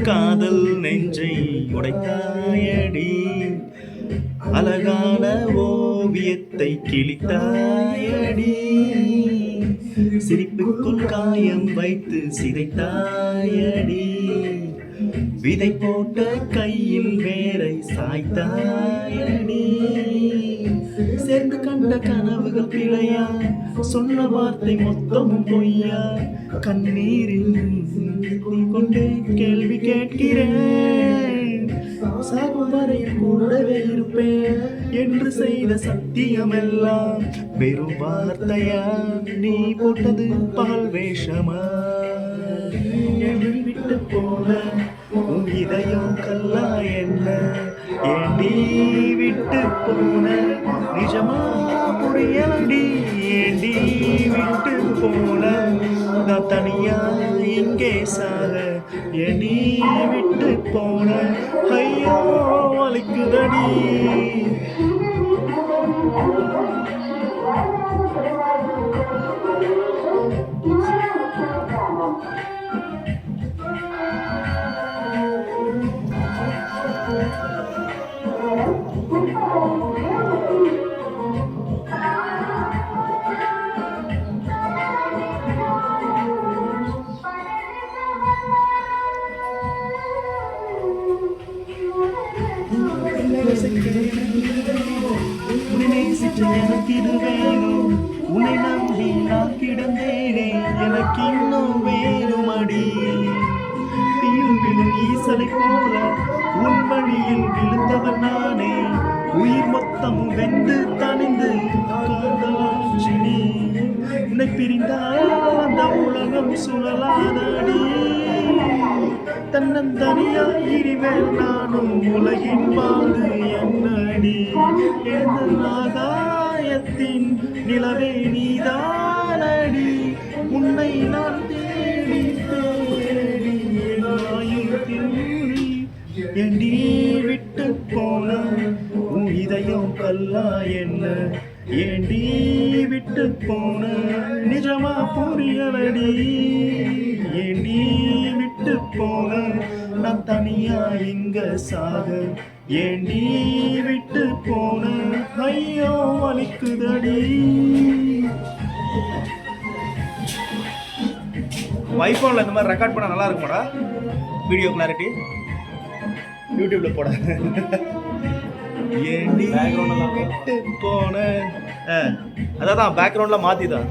காதல் நெஞ்சை உடைத்தாயடி, அழகான ஓவியத்தை கிழித்தாயடி, சிரிப்புக்குள் காயம் வைத்து சிதைத்தாயடி, விதை போட்ட கையில் வேரை சாய்த்தாயடி, சேர்ந்து கண்ட கனவுகள் பிழையா, சொன்ன வார்த்தை மொத்தமும் பொய்யா, கண்ணீரில் நீ கொண்டே கேள்வி கேட்கிறேன், சாகும் வரையில் கூடவே இருப்பேன் என்று செய்த சத்தியமெல்லாம் வெறும் வார்த்தையா, நீ போட்டது பால் வேஷமா, என்னை விட்டு போன உன் இதயம் கல்லா என்ன, ஏண்டி விட்டு போன நிஜமா புரியலடி, ஏண்டி விட்டு போன நான் தனியா இங்கே சாக, ஏண்டி விட்டு போன ஐயோ வலிக்குதடி. உன்னை நேசிச்ச எனக்கு இது வேணும், உன்னை நம்பி நான் கிடந்தேனே எனக்கு இன்னும் வேணும் அடி, தீயில் விழும் ஈசலை போல உன் வழியில் விழுந்தவன் நானே, உயிர் மொத்தமும் வெந்து தணிந்து காதலாட்சி நீ, உன்னை பிரிந்தால் அந்த உலகம் சுழலாதடி, தன்னந்தனியாய் இனிமேல் நானும் உலகின் வாழ்ந்து என்னடி, எந்த ஆகாயத்தின் நிலவே நீதானடி, உன்னை நான் தேடி தேடி என் ஆயுள் ஏண்டி விட்டு போன உன் இதயம் கல்லா என்ன, ஏண்டி விட்டு போன நிஜமா புரியலடி, ஏண்டி விட்டு போன நான் தனியா இங்க சாக, ஏண்டி விட்டு போன ஐயோ வலிக்குதடி. ஐபோன்ல இந்த மாதிரி ரெக்கார்ட் பண்ணா நல்லா இருக்குமாடா, வீடியோ கிளாரிட்டி யூடியூப்ல போட. ஏண்டி விட்டு போன அதான் பேக்ரவுண்ட்ல மாத்தி தான்